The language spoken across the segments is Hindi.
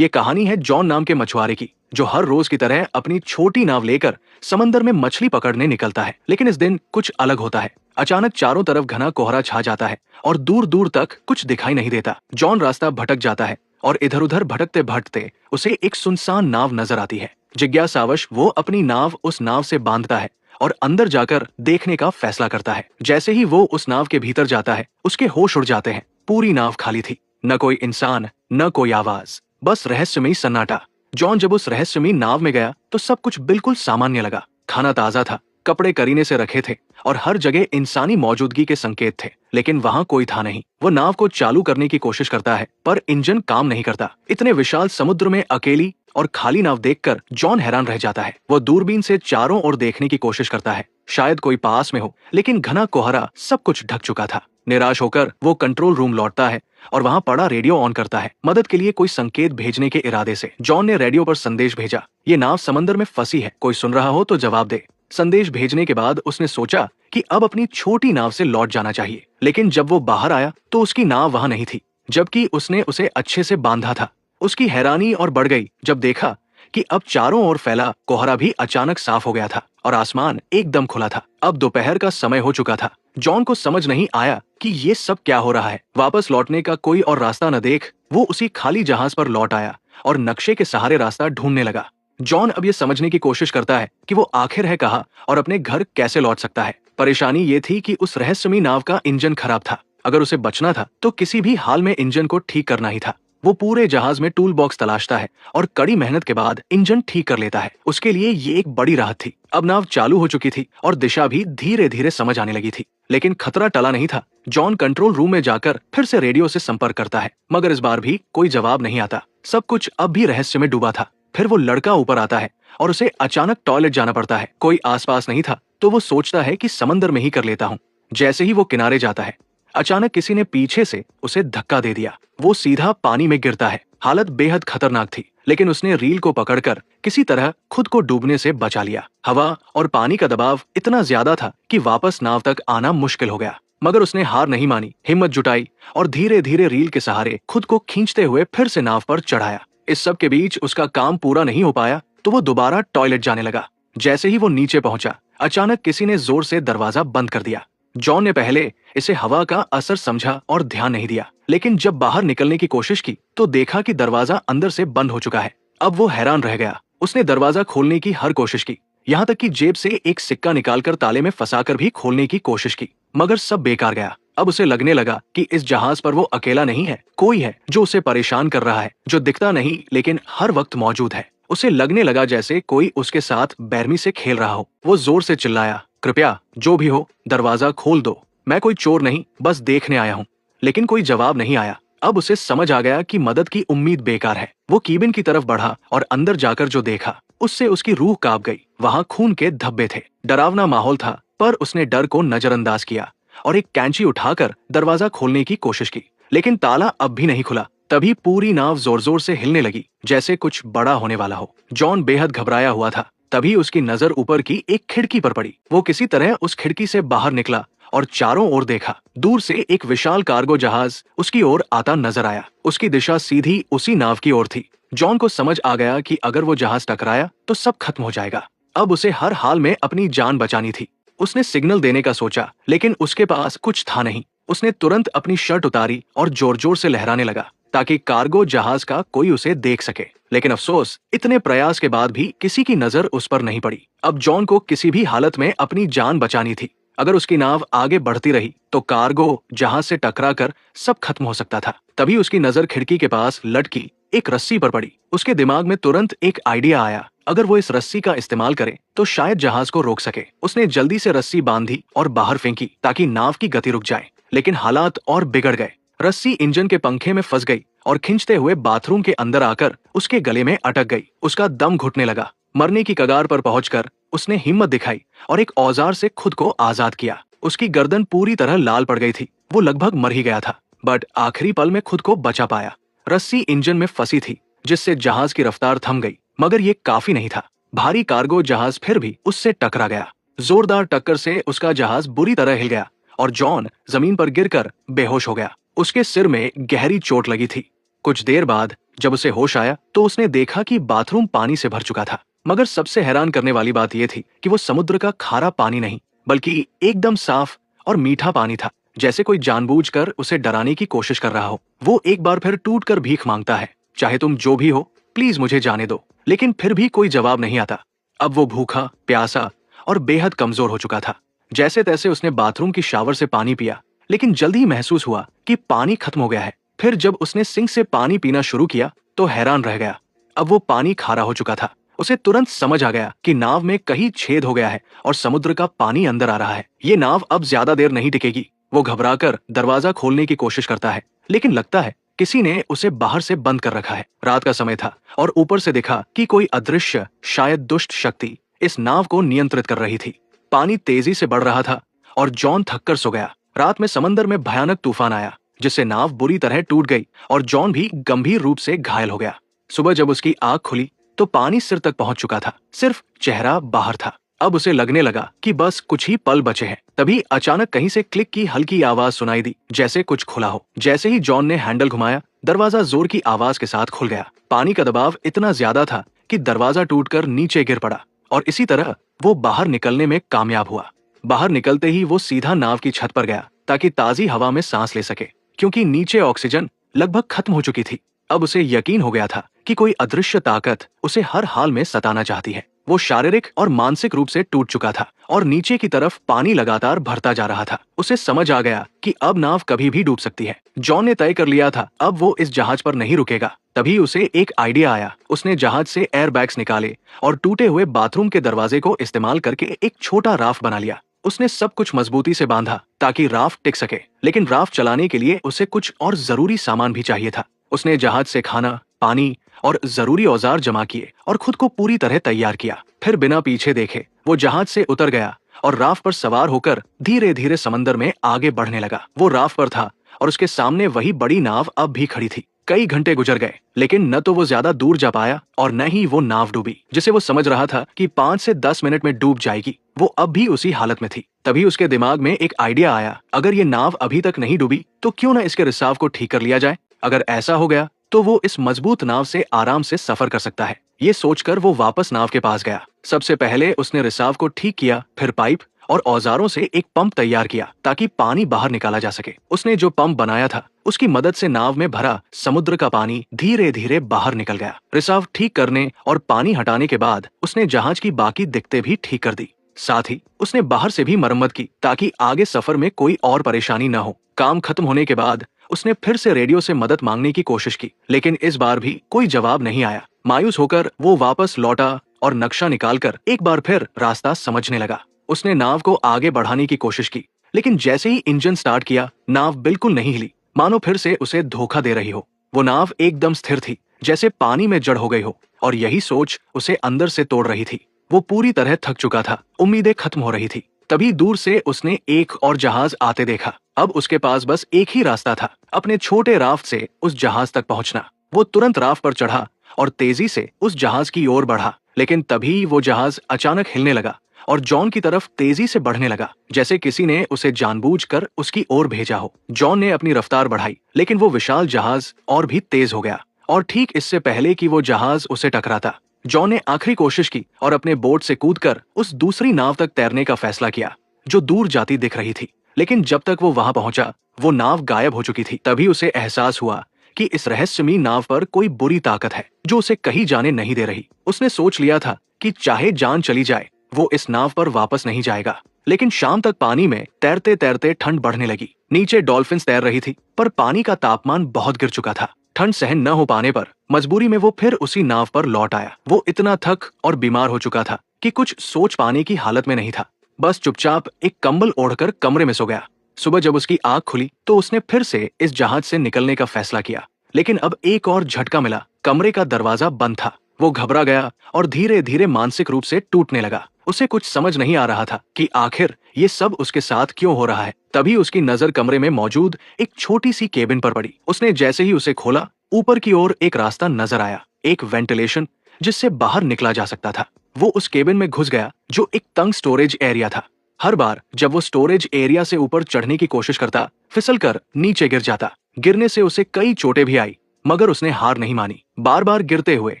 ये कहानी है जॉन नाम के मछुआरे की, जो हर रोज की तरह अपनी छोटी नाव लेकर समंदर में मछली पकड़ने निकलता है। लेकिन इस दिन कुछ अलग होता है। अचानक चारों तरफ घना कोहरा छा जाता है और दूर दूर तक कुछ दिखाई नहीं देता। जॉन रास्ता भटक जाता है और इधर उधर भटकते भटकते उसे एक सुनसान नाव नजर आती है। जिज्ञासावश वो अपनी नाव उस नाव से बांधता है और अंदर जाकर देखने का फैसला करता है। जैसे ही वो उस नाव के भीतर जाता है, उसके होश उड़ जाते हैं। पूरी नाव खाली थी, न कोई इंसान, न कोई आवाज, बस रहस्यमयी सन्नाटा। जॉन जब उस रहस्यमयी नाव में गया तो सब कुछ बिल्कुल सामान्य लगा। खाना ताजा था, कपड़े करीने से रखे थे और हर जगह इंसानी मौजूदगी के संकेत थे, लेकिन वहां कोई था नहीं। वो नाव को चालू करने की कोशिश करता है, पर इंजन काम नहीं करता। इतने विशाल समुद्र में अकेली और खाली नाव देखकर जॉन हैरान रह जाता है। वो दूरबीन से चारों ओर देखने की कोशिश करता है, शायद कोई पास में हो, लेकिन घना कोहरा सब कुछ ढक चुका था। निराश होकर वो कंट्रोल रूम लौटता है और वहां पड़ा रेडियो ऑन करता है, मदद के लिए कोई संकेत भेजने के इरादे से। जॉन ने रेडियो पर संदेश भेजा, ये नाव समंदर में फंसी है, कोई सुन रहा हो तो जवाब दे। संदेश भेजने के बाद उसने सोचा कि अब अपनी छोटी नाव से लौट जाना चाहिए, लेकिन जब वो बाहर आया तो उसकी नाव वहां नहीं थी, जबकि उसने उसे अच्छे से बांधा था। उसकी हैरानी और बढ़ गई जब देखा कि अब चारों ओर फैला कोहरा भी अचानक साफ हो गया था और आसमान एकदम खुला था। अब दोपहर का समय हो चुका था। जॉन को समझ नहीं आया कि ये सब क्या हो रहा है। वापस लौटने का कोई और रास्ता न देख वो उसी खाली जहाज पर लौट आया और नक्शे के सहारे रास्ता ढूंढने लगा। जॉन अब ये समझने की कोशिश करता है कि वो आखिर है कहाँ और अपने घर कैसे लौट सकता है। परेशानी ये थी कि उस रहस्यमयी नाव का इंजन खराब था। अगर उसे बचना था तो किसी भी हाल में इंजन को ठीक करना ही था। वो पूरे जहाज में टूल बॉक्स तलाशता है और कड़ी मेहनत के बाद इंजन ठीक कर लेता है। उसके लिए ये एक बड़ी राहत थी। अब नाव चालू हो चुकी थी और दिशा भी धीरे धीरे समझ आने लगी थी, लेकिन खतरा टला नहीं था। जॉन कंट्रोल रूम में जाकर फिर से रेडियो से संपर्क करता है, मगर इस बार भी कोई जवाब नहीं आता। सब कुछ अब भी रहस्य में डूबा था। फिर वो लड़का ऊपर आता है और उसे अचानक टॉयलेट जाना पड़ता है। कोई आसपास नहीं था तो वो सोचता है कि समंदर में ही कर लेता हूँ। जैसे ही वो किनारे जाता है, अचानक किसी ने पीछे से उसे धक्का दे दिया। वो सीधा पानी में गिरता है। हालत बेहद खतरनाक थी, लेकिन उसने रील को पकड़कर किसी तरह खुद को डूबने से बचा लिया। हवा और पानी का दबाव इतना ज्यादा था कि वापस नाव तक आना मुश्किल हो गया, मगर उसने हार नहीं मानी, हिम्मत जुटाई और धीरे धीरे रील के सहारे खुद को खींचते हुए फिर से नाव पर चढ़ाया। इस सब के बीच उसका काम पूरा नहीं हो पाया तो वो दोबारा टॉयलेट जाने लगा। जैसे ही वो नीचे पहुंचा, अचानक किसी ने जोर से दरवाजा बंद कर दिया। जॉन ने पहले इसे हवा का असर समझा और ध्यान नहीं दिया, लेकिन जब बाहर निकलने की कोशिश की तो देखा कि दरवाजा अंदर से बंद हो चुका है। अब वो हैरान रह गया। उसने दरवाजा खोलने की हर कोशिश की, यहाँ तक कि जेब से एक सिक्का निकालकर ताले में फंसाकर भी खोलने की कोशिश की, मगर सब बेकार गया। अब उसे लगने लगा कि इस जहाज पर वो अकेला नहीं है, कोई है जो उसे परेशान कर रहा है, जो दिखता नहीं लेकिन हर वक्त मौजूद है। उसे लगने लगा जैसे कोई उसके साथ बेरमी से खेल रहा हो। वो जोर से चिल्लाया, कृपया जो भी हो दरवाजा खोल दो, मैं कोई चोर नहीं, बस देखने आया हूँ। लेकिन कोई जवाब नहीं आया। अब उसे समझ आ गया कि मदद की उम्मीद बेकार है। वो कीबिन की तरफ बढ़ा और अंदर जाकर जो देखा उससे उसकी रूह कांप गई। वहाँ खून के धब्बे थे, डरावना माहौल था, पर उसने डर को नजरअंदाज किया और एक कैंची उठाकर दरवाजा खोलने की कोशिश की, लेकिन ताला अब भी नहीं खुला। तभी पूरी नाव जोर जोर से हिलने लगी, जैसे कुछ बड़ा होने वाला हो। जॉन बेहद घबराया हुआ था। तभी उसकी नजर ऊपर की एक खिड़की पर पड़ी। वो किसी तरह उस खिड़की से बाहर निकला और चारों ओर देखा। दूर से एक विशाल कार्गो जहाज उसकी ओर आता नजर आया। उसकी दिशा सीधी उसी नाव की ओर थी। जॉन को समझ आ गया कि अगर वो जहाज टकराया तो सब खत्म हो जाएगा। अब उसे हर हाल में अपनी जान बचानी थी। उसने सिग्नल देने का सोचा, लेकिन उसके पास कुछ था नहीं। उसने तुरंत अपनी शर्ट उतारी और जोर जोर से लहराने लगा ताकि कार्गो जहाज का कोई उसे देख सके, लेकिन अफसोस इतने प्रयास के बाद भी किसी की नजर उस पर नहीं पड़ी। अब जॉन को किसी भी हालत में अपनी जान बचानी थी। अगर उसकी नाव आगे बढ़ती रही तो कार्गो जहाज से टकराकर सब खत्म हो सकता था। तभी उसकी नजर खिड़की के पास लटकी एक रस्सी पर पड़ी। उसके दिमाग में तुरंत एक आइडिया आया, अगर वो इस रस्सी का इस्तेमाल करे तो शायद जहाज को रोक सके। उसने जल्दी से रस्सी बांधी और बाहर फेंकी ताकि नाव की गति रुक जाए, लेकिन हालात और बिगड़ गए। रस्सी इंजन के पंखे में फंस गई और खींचते हुए बाथरूम के अंदर आकर उसके गले में अटक गई। उसका दम घुटने लगा। मरने की कगार पर पहुंचकर उसने हिम्मत दिखाई और एक औजार से खुद को आजाद किया। उसकी गर्दन पूरी तरह लाल पड़ गई थी। वो लगभग मर ही गया था, बट आखिरी पल में खुद को बचा पाया। रस्सी इंजन में फंसी थी, जिससे जहाज की रफ्तार थम गई, मगर ये काफी नहीं था। भारी कार्गो जहाज फिर भी उससे टकरा गया। जोरदार टक्कर से उसका जहाज बुरी तरह हिल गया और जॉन जमीन पर गिरकर बेहोश हो गया। उसके सिर में गहरी चोट लगी थी। कुछ देर बाद जब उसे होश आया तो उसने देखा कि बाथरूम पानी से भर चुका था। मगर सबसे हैरान करने वाली बात यह थी कि वो समुद्र का खारा पानी नहीं बल्कि एकदम साफ और मीठा पानी था, जैसे कोई जानबूझकर उसे डराने की कोशिश कर रहा हो। वो एक बार फिर टूट कर भीख मांगता है, चाहे तुम जो भी हो प्लीज मुझे जाने दो। लेकिन फिर भी कोई जवाब नहीं आता। अब वो भूखा, प्यासा और बेहद कमजोर हो चुका था। जैसे तैसे उसने बाथरूम की शावर से पानी पिया, लेकिन जल्द ही महसूस हुआ कि पानी खत्म हो गया है। फिर जब उसने सिंक से पानी पीना शुरू किया तो हैरान रह गया। अब वो पानी खारा हो चुका था। उसे तुरंत समझ आ गया कि नाव में कहीं छेद हो गया है और समुद्र का पानी अंदर आ रहा है। ये नाव अब ज्यादा देर नहीं टिकेगी। वो घबराकर दरवाजा खोलने की कोशिश करता है, लेकिन लगता है किसी ने उसे बाहर से बंद कर रखा है। रात का समय था और ऊपर से देखा कि कोई अदृश्य, शायद दुष्ट शक्ति इस नाव को नियंत्रित कर रही थी। पानी तेजी से बढ़ रहा था और जॉन थककर सो गया। रात में समंदर में भयानक तूफान आया, जिससे नाव बुरी तरह टूट गई और जॉन भी गंभीर रूप से घायल हो गया। सुबह जब उसकी आंख खुली तो पानी सिर तक पहुंच चुका था, सिर्फ चेहरा बाहर था। अब उसे लगने लगा कि बस कुछ ही पल बचे हैं। तभी अचानक कहीं से क्लिक की हल्की आवाज सुनाई दी, जैसे कुछ खुला हो। जैसे ही जॉन ने हैंडल घुमाया, दरवाजा जोर की आवाज के साथ खुल गया। पानी का दबाव इतना ज्यादा था कि दरवाजा टूटकर नीचे गिर पड़ा और इसी तरह वो बाहर निकलने में कामयाब हुआ। बाहर निकलते ही वो सीधा नाव की छत पर गया ताकि ताजी हवा में सांस ले सके, क्योंकि नीचे ऑक्सीजन लगभग खत्म हो चुकी थी। अब उसे यकीन हो गया था कि कोई अदृश्य ताकत उसे हर हाल में सताना चाहती है। वो शारीरिक और मानसिक रूप से टूट चुका था और नीचे की तरफ पानी लगातार भरता जा रहा था। उसे समझ आ गया कि अब नाव कभी भी डूब सकती है। जॉन ने तय कर लिया था अब वो इस जहाज पर नहीं रुकेगा। तभी उसे एक आइडिया आया। उसने जहाज से एयर बैग्स निकाले और टूटे हुए बाथरूम के दरवाजे को इस्तेमाल करके एक छोटा राफ्ट बना लिया। उसने सब कुछ मजबूती से बांधा ताकि राफ्ट टिक सके, लेकिन राफ्ट चलाने के लिए उसे कुछ और जरूरी सामान भी चाहिए था। उसने जहाज से खाना, पानी और जरूरी औजार जमा किए और खुद को पूरी तरह तैयार किया। फिर बिना पीछे देखे वो जहाज से उतर गया और राफ्ट पर सवार होकर धीरे धीरे समंदर में आगे बढ़ने लगा। वो राफ्ट पर था और उसके सामने वही बड़ी नाव अब भी खड़ी थी। कई घंटे गुजर गए, लेकिन न तो वो ज्यादा दूर जा पाया और न ही वो नाव डूबी, जिसे वो समझ रहा था कि 5 से 10 मिनट में डूब जाएगी। वो अब भी उसी हालत में थी। तभी उसके दिमाग में एक आइडिया आया, अगर ये नाव अभी तक नहीं डूबी तो क्यों न इसके रिसाव को ठीक कर लिया जाए। अगर ऐसा हो गया तो वो इस मजबूत नाव से आराम से सफर कर सकता है। ये सोचकर वो वापस नाव के पास गया। सबसे पहले उसने रिसाव को ठीक किया, फिर पाइप और औजारों से एक पंप तैयार किया ताकि पानी बाहर निकाला जा सके। उसने जो पंप बनाया था उसकी मदद से नाव में भरा समुद्र का पानी धीरे धीरे बाहर निकल गया। रिसाव ठीक करने और पानी हटाने के बाद उसने जहाज की बाकी दिक्कतें भी ठीक कर दी। साथ ही उसने बाहर से भी मरम्मत की ताकि आगे सफर में कोई और परेशानी न हो। काम खत्म होने के बाद उसने फिर से रेडियो से मदद मांगने की कोशिश की, लेकिन इस बार भी कोई जवाब नहीं आया। मायूस होकर वो वापस लौटा और नक्शा निकालकर एक बार फिर रास्ता समझने लगा। उसने नाव को आगे बढ़ाने की कोशिश की, लेकिन जैसे ही इंजन स्टार्ट किया, नाव बिल्कुल नहीं हिली, मानो फिर से उसे धोखा दे रही हो। वो नाव एकदम स्थिर थी, जैसे पानी में जड़ हो गई हो, और यही सोच उसे अंदर से तोड़ रही थी। वो पूरी तरह थक चुका था, उम्मीदें खत्म हो रही थी। तभी दूर से उसने एक और जहाज आते देखा। अब उसके पास बस एक ही रास्ता था, अपने छोटे राफ्ट से उस जहाज तक पहुंचना। वो तुरंत राफ्ट पर चढ़ा और तेजी से उस जहाज की ओर बढ़ा, लेकिन तभी वो जहाज अचानक हिलने लगा और जॉन की तरफ तेजी से बढ़ने लगा, जैसे किसी ने उसे जानबूझकर उसकी ओर भेजा हो। जॉन ने अपनी रफ्तार बढ़ाई, लेकिन वो विशाल जहाज और भी तेज हो गया और ठीक इससे पहले कि वो जहाज उसे टकराता, जॉन ने आखिरी कोशिश की और अपने बोट से कूदकर उस दूसरी नाव तक तैरने का फैसला किया जो दूर जाती दिख रही थी। लेकिन जब तक वो वहां पहुंचा, वो नाव गायब हो चुकी थी। तभी उसे एहसास हुआ कि इस रहस्यमयी नाव पर कोई बुरी ताकत है जो उसे कहीं जाने नहीं दे रही। उसने सोच लिया था कि चाहे जान चली जाए वो इस नाव पर वापस नहीं जाएगा। लेकिन शाम तक पानी में तैरते तैरते ठंड बढ़ने लगी। नीचे डॉल्फिन्स तैर रही थी, पर पानी का तापमान बहुत गिर चुका था। ठंड सहन न हो पाने पर मजबूरी में वो फिर उसी नाव पर लौट आया। वो इतना थक और बीमार हो चुका था कि कुछ सोच पाने की हालत में नहीं था। बस चुपचाप एक कंबल ओढ़कर कमरे में सो गया। सुबह जब उसकी आंख खुली तो उसने फिर से इस जहाज से निकलने का फैसला किया, लेकिन अब एक और झटका मिला। कमरे का दरवाजा बंद था। वो घबरा गया और धीरे धीरे मानसिक रूप से टूटने लगा। उसे कुछ समझ नहीं आ रहा था कि आखिर ये सब उसके साथ क्यों हो रहा है। तभी उसकी नजर कमरे में मौजूद एक छोटी सी केबिन पर पड़ी। उसने जैसे ही उसे खोला, ऊपर की ओर एक रास्ता नजर आया, एक वेंटिलेशन जिससे बाहर निकला जा सकता था। वो उस केबिन में घुस गया जो एक तंग स्टोरेज एरिया था। हर बार जब वो स्टोरेज एरिया से ऊपर चढ़ने की कोशिश करता, फिसलकर नीचे गिर जाता। गिरने से उसे कई चोटें भी आई, मगर उसने हार नहीं मानी। बार बार गिरते हुए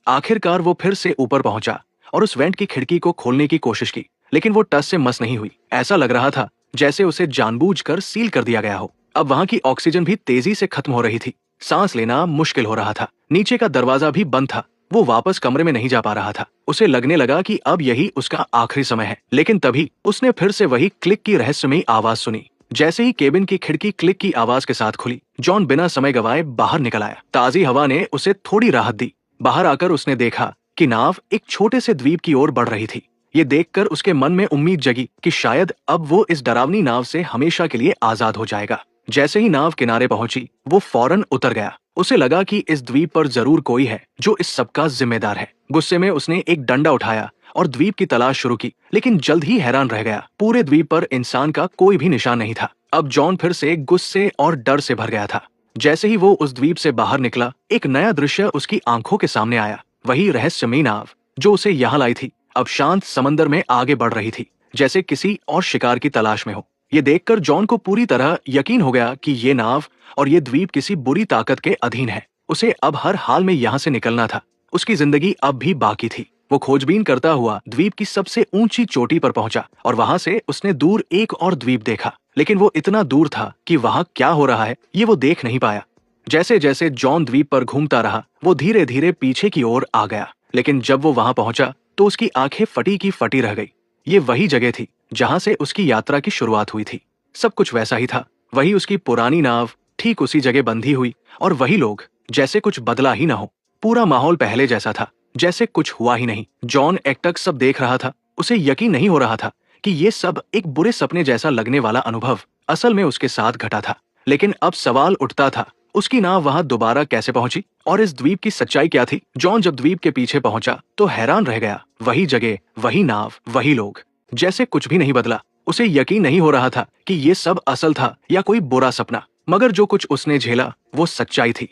आखिरकार वो फिर से ऊपर पहुंचा और उस वेंट की खिड़की को खोलने की कोशिश की, लेकिन वो टस से मस नहीं हुई। ऐसा लग रहा था जैसे उसे जानबूझकर सील कर दिया गया हो। अब वहां की ऑक्सीजन भी तेजी से खत्म हो रही थी। सांस लेना मुश्किल हो रहा था। नीचे का दरवाजा भी बंद था। वो वापस कमरे में नहीं जा पा रहा था। उसे लगने लगा कि अब यही उसका आखिरी समय है। लेकिन तभी उसने फिर से वही क्लिक की रहस्यमयी आवाज सुनी। जैसे ही केबिन की खिड़की क्लिक की आवाज के साथ खुली, जॉन बिना समय गवाए बाहर निकल आया। ताजी हवा ने उसे थोड़ी राहत दी। बाहर आकर उसने देखा कि नाव एक छोटे से द्वीप की ओर बढ़ रही थी। ये देखकर उसके मन में उम्मीद जगी कि शायद अब वो इस डरावनी नाव से हमेशा के लिए आजाद हो जाएगा। जैसे ही नाव किनारे पहुंची, वो फौरन उतर गया। उसे लगा कि इस द्वीप पर जरूर कोई है जो इस सबका जिम्मेदार है। गुस्से में उसने एक डंडा उठाया और द्वीप की तलाश शुरू की, लेकिन जल्द ही हैरान रह गया। पूरे द्वीप पर इंसान का कोई भी निशान नहीं था। अब जॉन फिर से गुस्से और डर से भर गया था। जैसे ही वो उस द्वीप से बाहर निकला, एक नया दृश्य उसकी आंखों के सामने आया। वही रहस्यमयी नाव जो उसे यहाँ लाई थी, अब शांत समंदर में आगे बढ़ रही थी, जैसे किसी और शिकार की तलाश में हो। ये देखकर जॉन को पूरी तरह यकीन हो गया कि ये नाव और ये द्वीप किसी बुरी ताकत के अधीन है। उसे अब हर हाल में यहाँ से निकलना था। उसकी जिंदगी अब भी बाकी थी। वो खोजबीन करता हुआ द्वीप की सबसे ऊंची चोटी पर पहुंचा और वहां से उसने दूर एक और द्वीप देखा, लेकिन वो इतना दूर था कि वहां क्या हो रहा है ये वो देख नहीं पाया। जैसे जैसे जॉन द्वीप पर घूमता रहा, वो धीरे धीरे पीछे की ओर आ गया, लेकिन जब वो वहां पहुंचा तो उसकी आंखें फटी की फटी रह गई। ये वही जगह थी जहां से उसकी यात्रा की शुरुआत हुई थी। सब कुछ वैसा ही था। वही उसकी पुरानी नाव ठीक उसी जगह बंधी हुई और वही लोग, जैसे कुछ बदला ही ना हो। पूरा माहौल पहले जैसा था, जैसे कुछ हुआ ही नहीं। जॉन एकटक सब देख रहा था। उसे यकीन नहीं हो रहा था कि ये सब एक बुरे सपने जैसा लगने वाला अनुभव असल में उसके साथ घटा था। लेकिन अब सवाल उठता था, उसकी नाव वहां दोबारा कैसे पहुंची और इस द्वीप की सच्चाई क्या थी? जॉन जब द्वीप के पीछे पहुंचा तो हैरान रह गया। वही जगह, वही नाव, वही लोग, जैसे कुछ भी नहीं बदला। उसे यकीन नहीं हो रहा था कि ये सब असल था या कोई बुरा सपना। मगर जो कुछ उसने झेला वो सच्चाई थी।